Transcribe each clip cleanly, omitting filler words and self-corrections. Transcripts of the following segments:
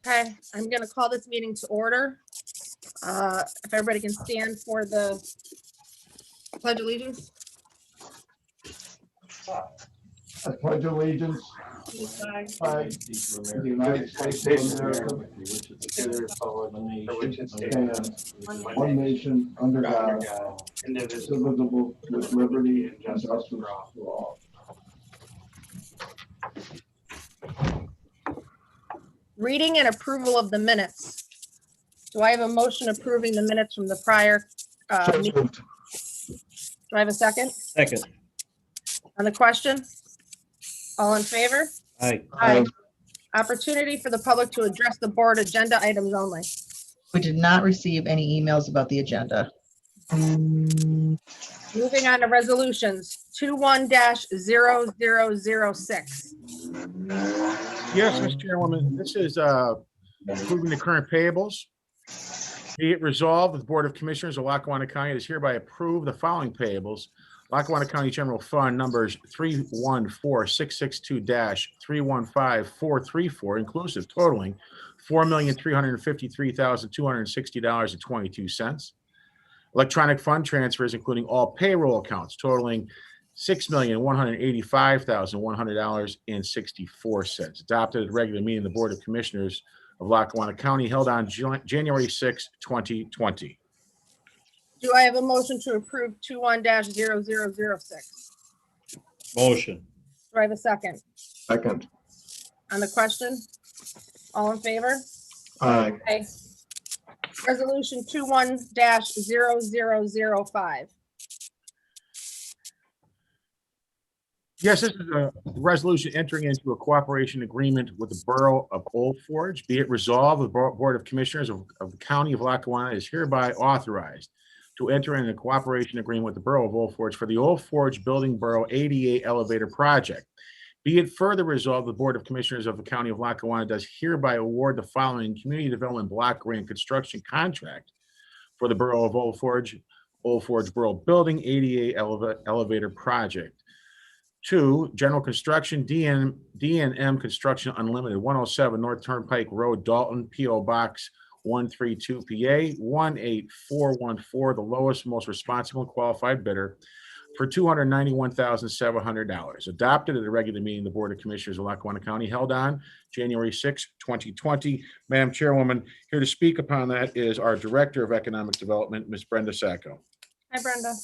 Okay, I'm going to call this meeting to order. If everybody can stand for the pledge of allegiance. I pledge allegiance to the United States of America and the republic for which it stands, one nation, under God, indivisible, with liberty and justice for all. Reading and approval of the minutes. Do I have a motion approving the minutes from the prior meeting? moved. Do I have a second? Second. On the question? All in favor? Aye. Aye. Opportunity for the public to address the board agenda items only. We did not receive any emails about the agenda. Moving on to resolutions, 21-0006. Yes, Mr. Chairwoman, this is approving the current payables. Be it resolved that the Board of Commissioners of Lackawanna County does hereby approve the following payables. Lackawanna County General Fund numbers 314662-315434 inclusive, totaling $4,353,260.22. Electronic fund transfers, including all payroll accounts, totaling $6,185,100.64. Adopted at a regular meeting of the Board of Commissioners of Lackawanna County held on January 6, 2020. Do I have a motion to approve 21-0006? Motion. Do I have a second? Second. On the question? All in favor? Aye. Okay. Resolution 21-0005. Yes, this is a resolution entering into a cooperation agreement with the Borough of Old Forge. Be it resolved, the Board of Commissioners of the County of Lackawanna is hereby authorized to enter in a cooperation agreement with the Borough of Old Forge for the Old Forge Building Borough ADA Elevator Project. Be it further resolved, the Board of Commissioners of the County of Lackawanna does hereby award the following Community Development Block Grant Construction Contract for the Borough of Old Forge Borough Building ADA Elevator Project. 2, General Construction, D&M Construction Unlimited, 107 North Turnpike Road, Dalton, P.O. Box 132 PA 18414, the lowest, most responsible and qualified bidder, for $291,700. Adopted at a regular meeting of the Board of Commissioners of Lackawanna County held on January 6, 2020. Madam Chairwoman, here to speak upon that is our Director of Economic Development, Ms. Brenda Sacco. Hi, Brenda.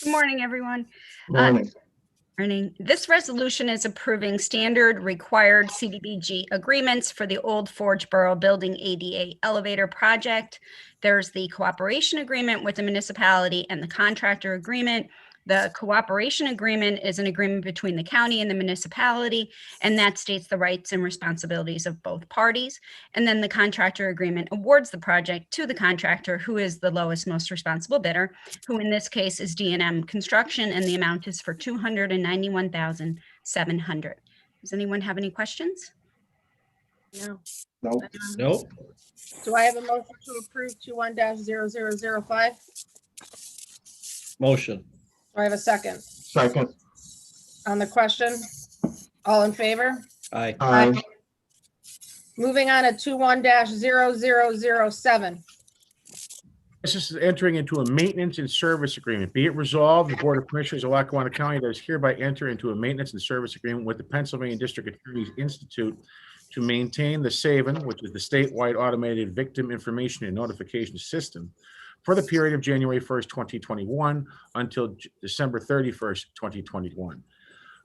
Good morning, everyone. Morning. This resolution is approving standard required CDBG agreements for the Old Forge Borough Building ADA Elevator Project. There's the cooperation agreement with the municipality and the contractor agreement. The cooperation agreement is an agreement between the county and the municipality, and that states the rights and responsibilities of both parties. And then the contractor agreement awards the project to the contractor, who is the lowest, most responsible bidder, who in this case is D&M Construction, and the amount is for $291,700. Does anyone have any questions? No. Nope. Nope. Do I have a motion to approve 21-0005? Motion. Do I have a second? Second. On the question? All in favor? Aye. Aye. Moving on to 21-0007. This is entering into a maintenance and service agreement. Be it resolved, the Board of Commissioners of Lackawanna County does hereby enter into a maintenance and service agreement with the Pennsylvania District Attorney's Institute to maintain the SAVIN, which is the statewide automated victim information and notification system, for the period of January 1st, 2021 until December 31st, 2021.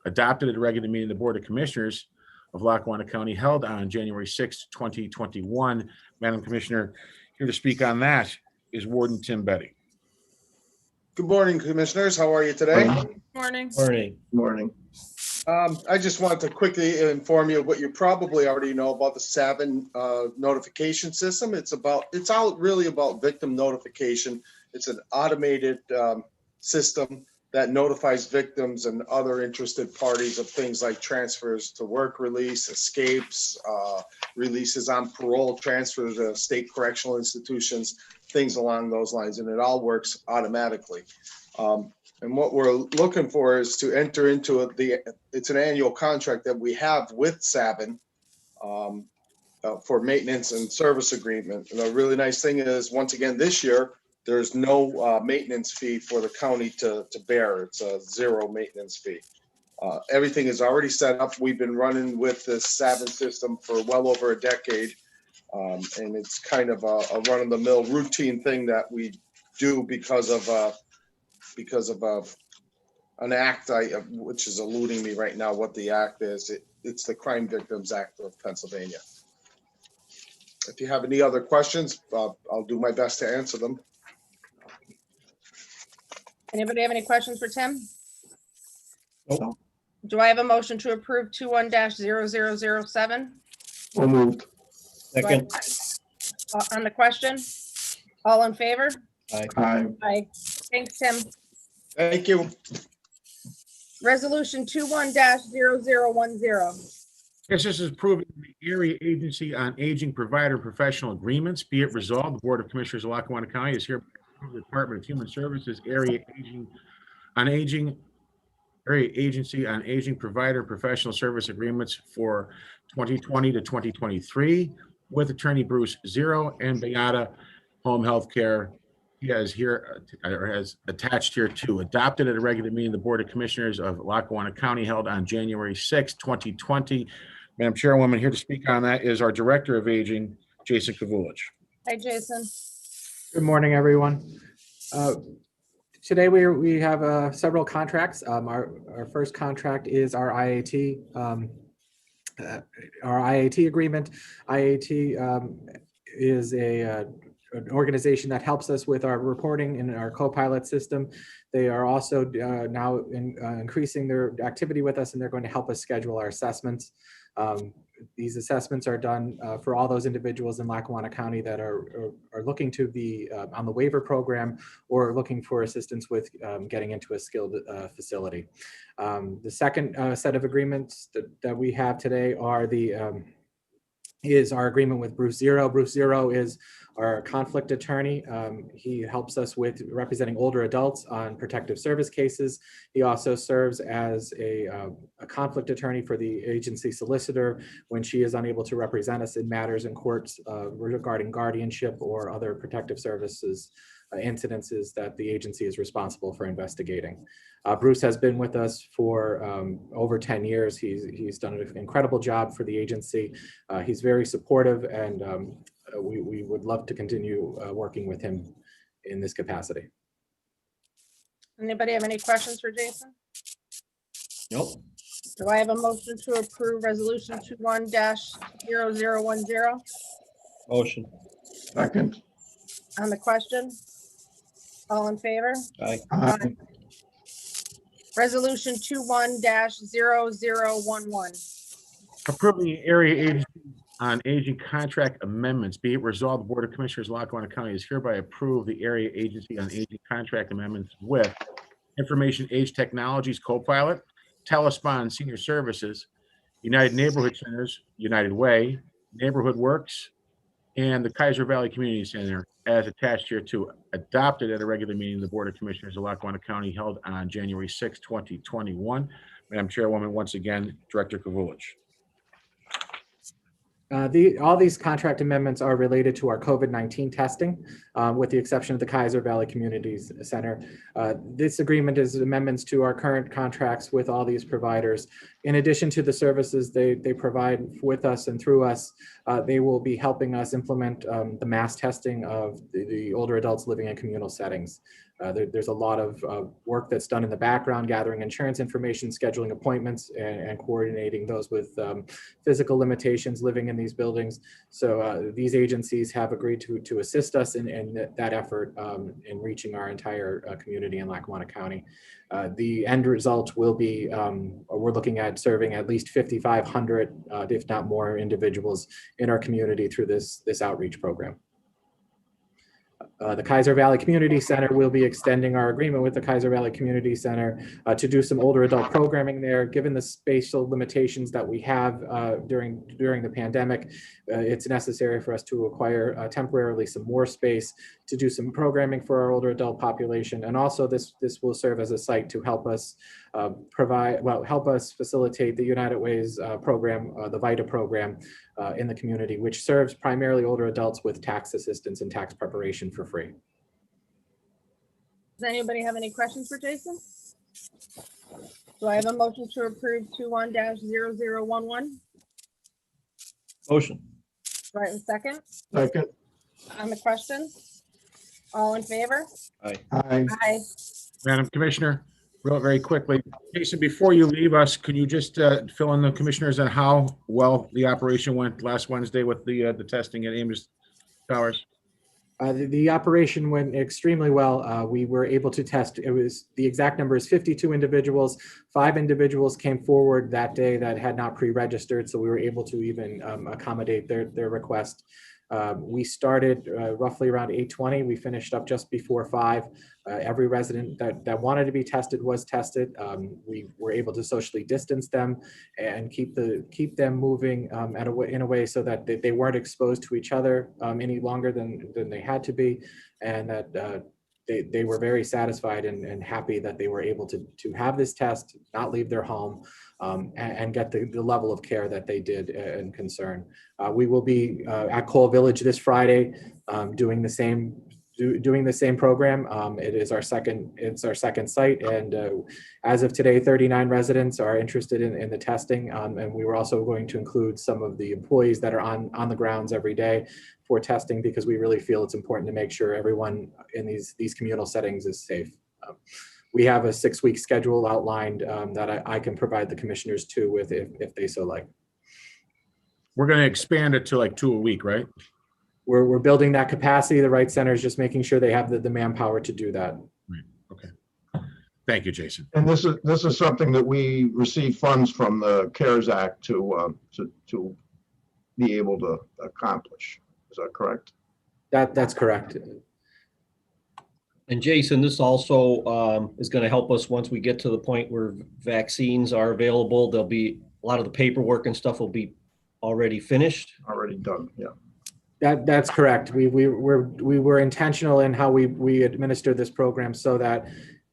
Adopted at a regular meeting of the Board of Commissioners of Lackawanna County held on January 6th, 2021. Madam Commissioner, here to speak on that is Warden Tim Betty. Good morning, Commissioners. How are you today? Morning. Morning. Morning. I just wanted to quickly inform you of what you probably already know about the SAVIN notification system. It's all really about victim notification. It's an automated system that notifies victims and other interested parties of things like transfers to work release, escapes, releases on parole, transfers to state correctional institutions, things along those lines, and it all works automatically. And what we're looking for is to enter into it's an annual contract that we have with SAVIN for maintenance and service agreement. And the really nice thing is, once again, this year, there's no maintenance fee for the county to bear. It's a zero maintenance fee. Everything is already set up. We've been running with this Savin system for well over a decade. And it's kind of a run-of-the-mill routine thing that we do because of an act, which is eluding me right now what the act is. It's the Crime Victims Act of Pennsylvania. If you have any other questions, I'll do my best to answer them. Anybody have any questions for Tim? Nope. Do I have a motion to approve 21-0007? So moved. Second. On the question? All in favor? Aye. Aye. Aye. Thanks, Tim. Thank you. Resolution 21-0010. Yes, this is approving the Area Agency on Aging Provider Professional Agreements. Be it resolved, the Board of Commissioners of Lackawanna County is here. The Department of Human Services Area Agency on Aging Provider Professional Service Agreements for 2020 to 2023 with Attorney Bruce Zero and Beata Home Health Care. He has here, or has attached here to, adopted at a regular meeting of the Board of Commissioners of Lackawanna County held on January 6, 2020. Madam Chairwoman, here to speak on that is our Director of Aging, Jason Kavulich. Hi, Jason. Good morning, everyone. Today we have several contracts. Our first contract is our IAT. Our IAT agreement. IAT is an organization that helps us with our reporting in our co-pilot system. They are also now increasing their activity with us, and they're going to help us schedule our assessments. These assessments are done for all those individuals in Lackawanna County that are looking to be on the waiver program or looking for assistance with getting into a skilled facility. The second set of agreements that we have today are is our agreement with Bruce Zero. Bruce Zero is our conflict attorney. He helps us with representing older adults on protective service cases. He also serves as a conflict attorney for the agency solicitor when she is unable to represent us in matters in courts regarding guardianship or other protective services incidences that the agency is responsible for investigating. Bruce has been with us for over 10 years. He's done an incredible job for the agency. He's very supportive, and we would love to continue working with him in this capacity. Anybody have any questions for Jason? Nope. Do I have a motion to approve resolution 21-0010? Motion. Second. On the question? All in favor? Aye. Aye. Resolution 21-0011. Approving the Area Agency on Aging Contract Amendments. Be it resolved, the Board of Commissioners of Lackawanna County is hereby approve the Area Agency on Aging Contract Amendments with Information Age Technologies Co-Pilot, Telespon Senior Services, United Neighborhood Centers, United Way, Neighborhood Works, and the Kaiser Valley Community Center as attached here to, adopted at a regular meeting of the Board of Commissioners of Lackawanna County held on January 6, 2021. Madam Chairwoman, once again, Director Kavulich. All these contract amendments are related to our COVID-19 testing, with the exception of the Kaiser Valley Community Center. This agreement is amendments to our current contracts with all these providers. In addition to the services they provide with us and through us, they will be helping us implement the mass testing of the older adults living in communal settings. There's a lot of work that's done in the background, gathering insurance information, scheduling appointments, and coordinating those with physical limitations living in these buildings. So these agencies have agreed to assist us in that effort in reaching our entire community in Lackawanna County. The end result will be, we're looking at serving at least 5,500, if not more, individuals in our community through this outreach program. The Kaiser Valley Community Center will be extending our agreement with the Kaiser Valley Community Center to do some older adult programming there. Given the spatial limitations that we have during the pandemic, it's necessary for us to acquire temporarily some more space to do some programming for our older adult population. And also this will serve as a site to help us help us facilitate the United Way's program, the VITA program, in the community, which serves primarily older adults with tax assistance and tax preparation for free. Does anybody have any questions for Jason? Do I have a motion to approve 21-0011? Motion. Do I have a second Second. on the question? All in favor? Aye. Aye. Aye. Madam Commissioner, very quickly, Jason, before you leave us, can you just fill in the commissioners on how well the operation went last Wednesday with the testing at Ames Towers? The operation went extremely well. We were able to test, the exact number is 52 individuals. 5 individuals came forward that day that had not pre-registered, so we were able to even accommodate their request. We started roughly around 8:20. We finished up just before 5. Every resident that wanted to be tested was tested. We were able to socially distance them and keep them moving in a way so that they weren't exposed to each other any longer than they had to be, and that they were very satisfied and happy that they were able to have this test, not leave their home, and get the level of care that they did and concern. We will be at Cole Village this Friday doing the same program. It's our second site, and as of today, 39 residents are interested in the testing, and we were also going to include some of the employees that are on the grounds every day for testing, because we really feel it's important to make sure everyone in these communal settings is safe. We have a 6-week schedule outlined that I can provide the commissioners too with if they so like. We're going to expand it to like 2 a week, right? We're building that capacity. The Right Center is just making sure they have the manpower to do that. Right. Okay. Thank you, Jason. And this is something that we receive funds from the CARES Act to be able to accomplish. Is that correct? That's correct. And Jason, this also is going to help us once we get to the point where vaccines are available. There'll be a lot of the paperwork and stuff will be already finished. Already done, yeah. That's correct. We were intentional in how we administer this program so that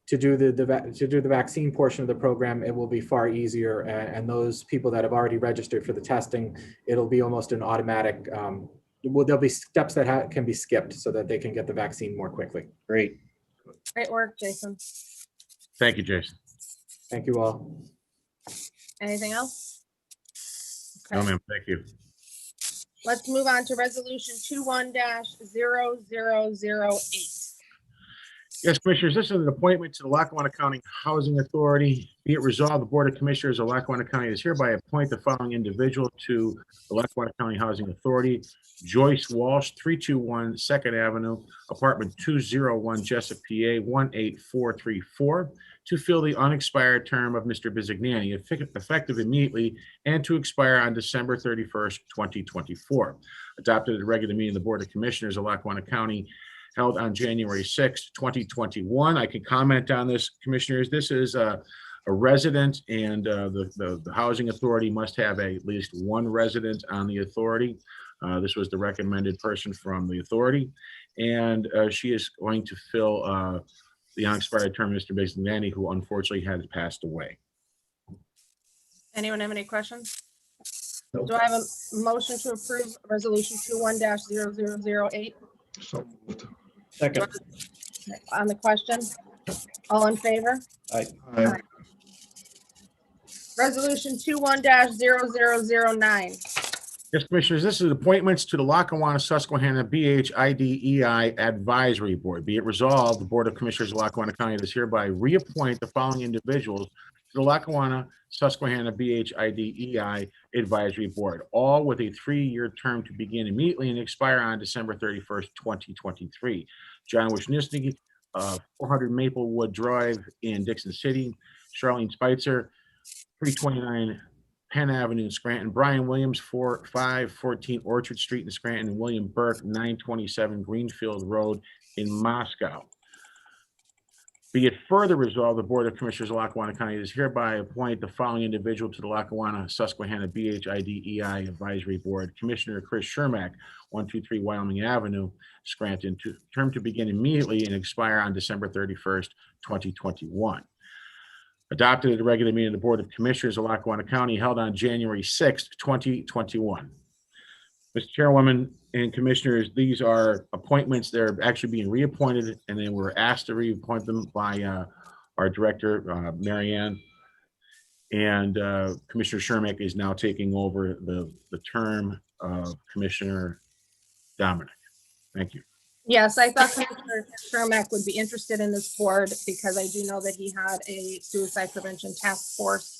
to do the vaccine portion of the program, it will be far easier. And those people that have already registered for the testing, it'll be almost an automatic. There'll be steps that can be skipped so that they can get the vaccine more quickly. Great. Great work, Jason. Thank you, Jason. Thank you all. Anything else? No, Okay. ma'am. Thank you. Let's move on to resolution 21-0008. Yes, Commissioners, this is an appointment to the Lackawanna County Housing Authority. Be it resolved, the Board of Commissioners of Lackawanna County is hereby appoint the following individual to the Lackawanna County Housing Authority: Joyce Walsh, 321 2nd Avenue, apartment 201, Jessup, PA 18434, to fill the unexpired term of Mr. Bizignani, effective immediately and to expire on December 31st, 2024. Adopted at a regular meeting of the Board of Commissioners of Lackawanna County held on January 6th, 2021. I can comment on this, Commissioners. This is a resident, and the Housing Authority must have at least one resident on the authority. This was the recommended person from the authority, and she is going to fill the unexpired term of Mr. Bizignani, who unfortunately has passed away. Anyone have any questions? Do I have a motion to approve resolution 21-0008 So moved. Second. on the question? All in favor? Aye. Aye. Resolution 21-0009. Yes, Commissioners, this is appointments to the Lackawanna Susquehanna BHIDEI Advisory Board. Be it resolved, the Board of Commissioners of Lackawanna County does hereby reappoint the following individuals to the Lackawanna Susquehanna BHIDEI Advisory Board, all with a 3-year term to begin immediately and expire on December 31st, 2023. John Wisniewski, 400 Maplewood Drive in Dixon City. Charlene Spitzer, 329 Penn Avenue in Scranton. Brian Williams, 514 Orchard Street in Scranton. And William Burke, 927 Greenfield Road in Moscow. Be it further resolved, the Board of Commissioners of Lackawanna County is hereby appoint the following individual to the Lackawanna Susquehanna BHIDEI Advisory Board: Commissioner Chris Shermack, 123 Wyoming Avenue, Scranton, term to begin immediately and expire on December 31st, 2021. Adopted at a regular meeting of the Board of Commissioners of Lackawanna County held on January 6th, 2021. Mr. Chairwoman and Commissioners, these are appointments. They're actually being reappointed, and then we're asked to reappoint them by our Director, Mary Ann. And Commissioner Shermack is now taking over the term of Commissioner Dominic. Thank you. Yes, I thought Commissioner Shermack would be interested in this board because I do know that he had a suicide prevention task force.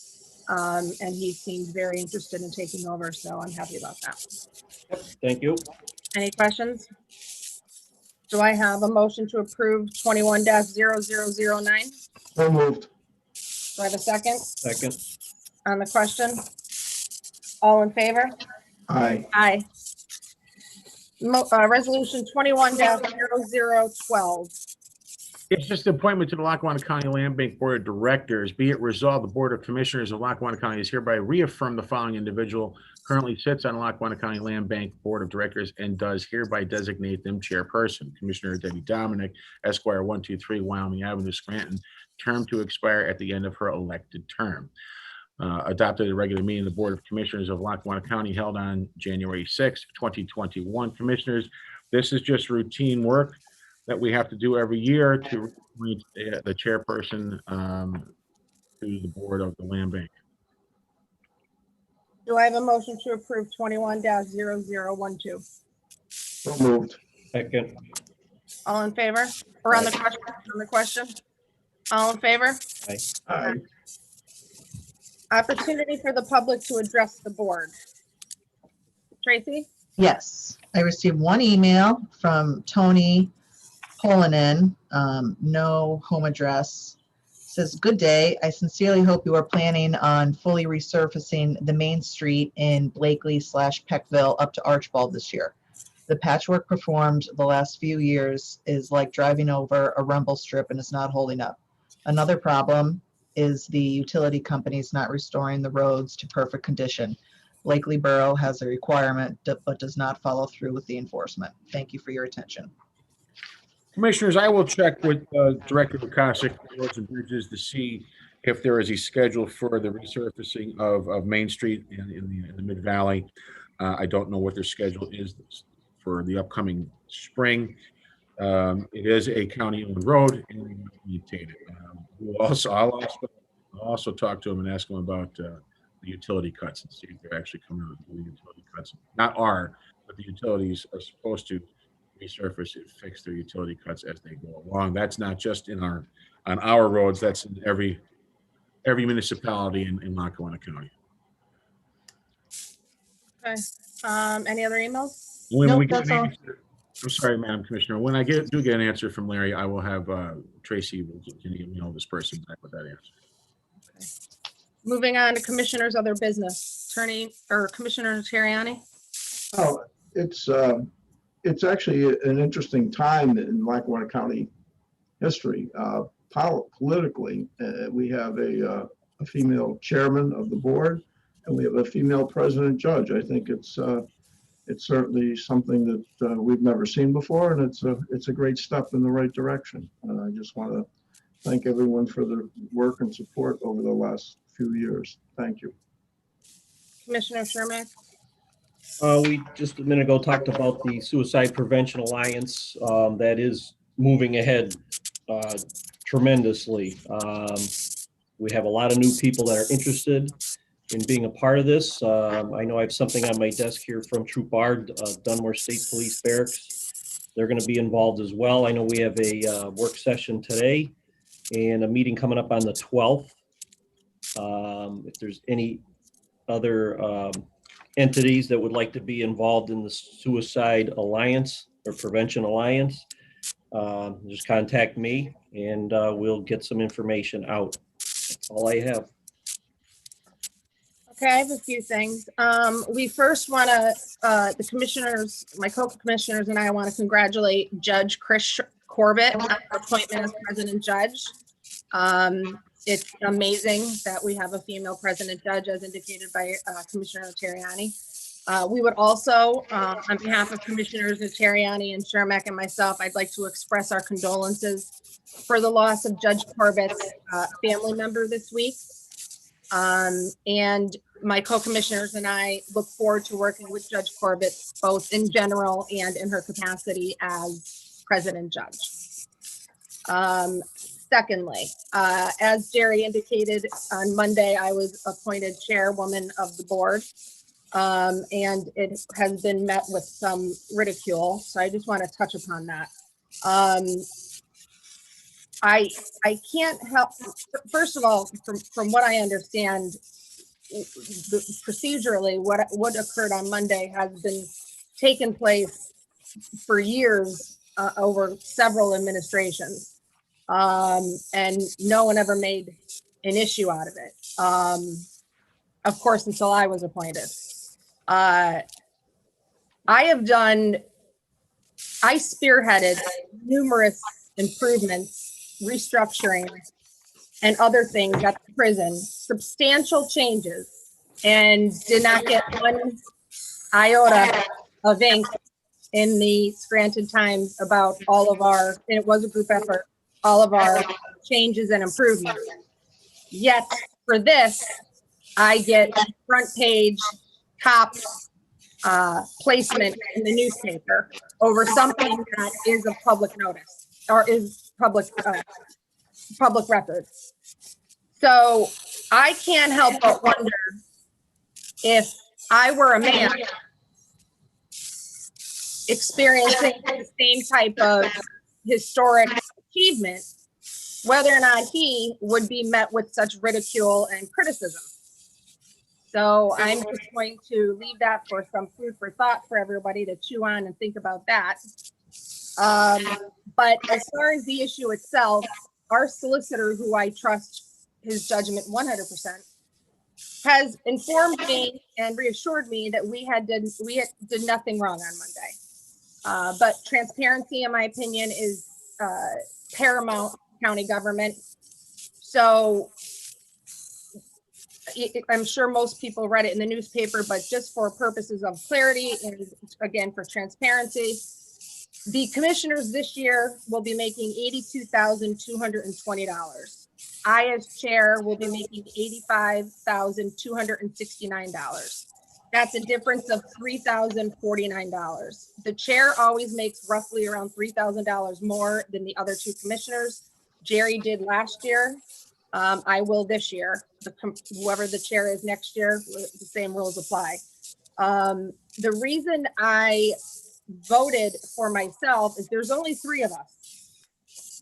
And he seemed very interested in taking over, so I'm happy about that. Thank you. Any questions? Do I have a motion to approve 21-0009? So moved. Do I have a second Second. on the question? All in favor? Aye. Aye. Resolution 21-0012. It's just an appointment to the Lackawanna County Land Bank Board of Directors. Be it resolved, the Board of Commissioners of Lackawanna County is hereby reaffirm the following individual currently sits on Lackawanna County Land Bank Board of Directors and does hereby designate them chairperson. Commissioner Debbie Dominic, Esquire, 123 Wyoming Avenue, Scranton, term to expire at the end of her elected term. Adopted at a regular meeting of the Board of Commissioners of Lackawanna County held on January 6, 2021. Commissioners, this is just routine work that we have to do every year to appoint the chairperson to the board of the land bank. Do I have a motion to approve 21-0012? So moved. Second. All in favor? Or on the question? On the question? All in favor? Aye. Opportunity for the public to address the board. Tracy? Yes, I received one email from Tony Polanen, no home address. Says, "Good day. I sincerely hope you are planning on fully resurfacing the main street in Blakely/Peckville up to Archibald this year. The patchwork performed the last few years is like driving over a rumble strip and is not holding up. Another problem is the utility companies not restoring the roads to perfect condition. Blakely Borough has a requirement but does not follow through with the enforcement. Thank you for your attention." Commissioners, I will check with Director Lukasik, Roads and Bridges, to see if there is a schedule for the resurfacing of Main Street in the Mid Valley. I don't know what their schedule is for the upcoming spring. It is a county-owned road, and we maintain it. I'll also talk to them and ask them about the utility cuts and see if they're actually coming out with the utility cuts. But the utilities are supposed to resurface and fix their utility cuts as they go along. That's not just on our roads. That's in every municipality in Lackawanna County. Okay. Any other emails? When Nope, we get that's an all. answer, I'm sorry, Madam Commissioner. When I do get an answer from Larry, I will have Tracy. Can you get me all this person back with that answer? Moving on to commissioners' other business. Attorney or Commissioner Terriani? Oh, it's actually an interesting time in Lackawanna County history. Politically, we have a female chairman of the board, and we have a female president judge. I think it's certainly something that we've never seen before, and it's a great step in the right direction. I just want to thank everyone for their work and support over the last few years. Thank you. Commissioner Shermack? We just a minute ago talked about the Suicide Prevention Alliance. That is moving ahead tremendously. We have a lot of new people that are interested in being a part of this. I know I have something on my desk here from Troop R, Dunmore State Police Barracks. They're going to be involved as well. I know we have a work session today and a meeting coming up on the 12th. If there's any other entities that would like to be involved in the Suicide Alliance or Prevention Alliance, just contact me and we'll get some information out. That's all I have. Okay, I have a few things. We first want to, the commissioners, my co-commissioners and I want to congratulate Judge Chris Corbett on her appointment as president judge. It's amazing that we have a female president judge as indicated by Commissioner Terriani. We would also, on behalf of Commissioners Terriani and Shermack and myself, I'd like to express our condolences for the loss of Judge Corbett's family member this week. And my co-commissioners and I look forward to working with Judge Corbett, both in general and in her capacity as president judge. Secondly, as Jerry indicated, on Monday, I was appointed chairwoman of the board. And it has been met with some ridicule. So I just want to touch upon that. I can't help, first of all, from what I understand, procedurally, what occurred on Monday has been taken place for years over several administrations. And no one ever made an issue out of it. Of course, until I was appointed. I spearheaded numerous improvements, restructuring, and other things at the prison, substantial changes, and did not get one iota of ink in the Scranton Times about all of our, and it was a group effort, all of our changes and improvements. Yet for this, I get front page top placement in the newspaper over something that is of public notice or is public record. So I can't help but wonder if I were a man experiencing the same type of historic achievement, whether or not he would be met with such ridicule and criticism. So I'm just going to leave that for some food for thought for everybody to chew on and think about that. But as far as the issue itself, our solicitor, who I trust his judgment 100%, has informed me and reassured me that we did nothing wrong on Monday. But transparency, in my opinion, is paramount county government. So I'm sure most people read it in the newspaper, but just for purposes of clarity and again for transparency, the commissioners this year will be making $82,220. I, as chair, will be making $85,269. That's a difference of $3,049. The chair always makes roughly around $3,000 more than the other two commissioners. Jerry did last year. I will this year. Whoever the chair is next year, the same rules apply. The reason I voted for myself is there's only 3 of us.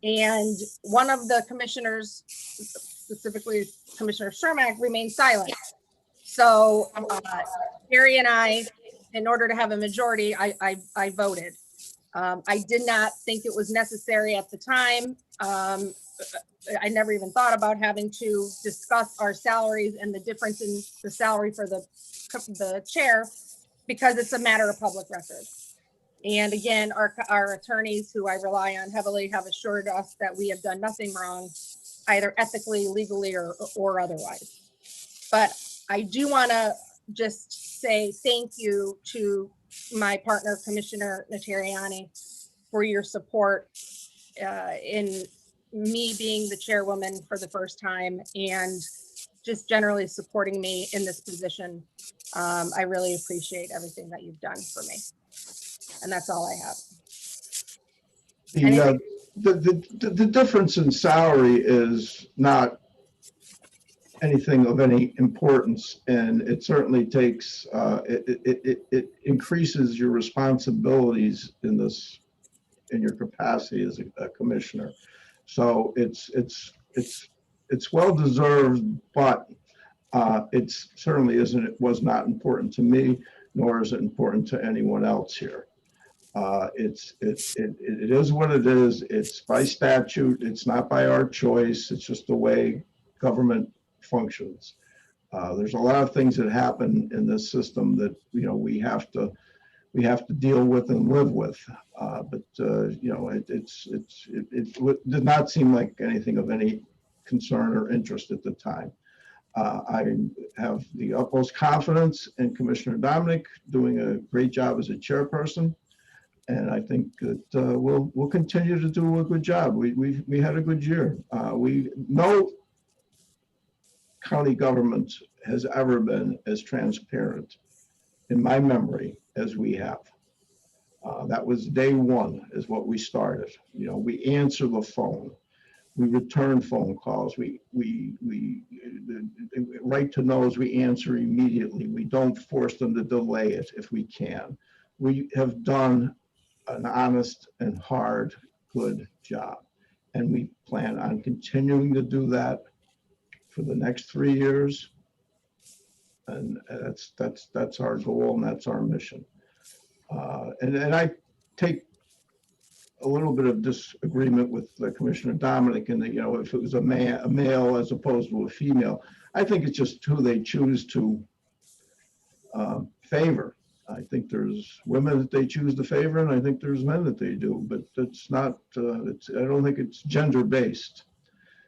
And one of the commissioners, specifically Commissioner Shermack, remained silent. So Jerry and I, in order to have a majority, I voted. I did not think it was necessary at the time. I never even thought about having to discuss our salaries and the difference in the salary for the chair, because it's a matter of public record. And again, our attorneys, who I rely on heavily, have assured us that we have done nothing wrong, either ethically, legally, or otherwise. But I do want to just say thank you to my partner, Commissioner Natariani, for your support in me being the chairwoman for the first time and just generally supporting me in this position. I really appreciate everything that you've done for me. And that's all I have. The difference in salary is not anything of any importance, and it certainly takes it increases your responsibilities in your capacity as a commissioner. So it's well deserved, but it certainly was not important to me, nor is it important to anyone else here. It is what it is. It's by statute. It's not by our choice. It's just the way government functions. There's a lot of things that happen in this system that we have to deal with and live with. But it did not seem like anything of any concern or interest at the time. I have the utmost confidence in Commissioner Dominic doing a great job as a chairperson. And I think that we'll continue to do a good job. We had a good year. No county government has ever been as transparent in my memory as we have. That was day one is what we started. You know, we answer the phone. We return phone calls. The right to knows we answer immediately. We don't force them to delay it if we can. We have done an honest and hard, good job. And we plan on continuing to do that for the next 3 years. And that's our goal and that's our mission. And I take a little bit of disagreement with Commissioner Dominic in that, you know, if it was a male as opposed to a female, I think it's just who they choose to favor. I think there's women that they choose to favor, and I think there's men that they do, but it's not, I don't think it's gender based.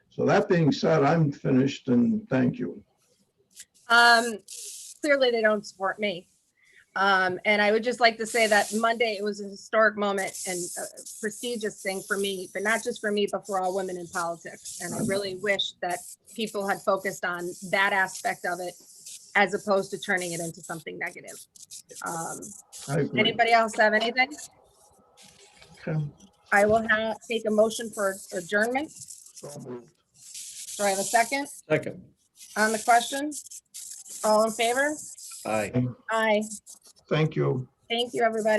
So that being said, I'm finished and thank you. Clearly they don't support me. And I would just like to say that Monday, it was a historic moment and a prestigious thing for me, but not just for me, but for all women in politics. And I really wish that people had focused on that aspect of it as opposed to turning it into something negative. I agree. Anybody else have anything? Okay. I will take a motion for adjournment. So moved. Do I have a second Second. on the question? All in favor? Aye. Aye. Thank you. Thank you, everybody.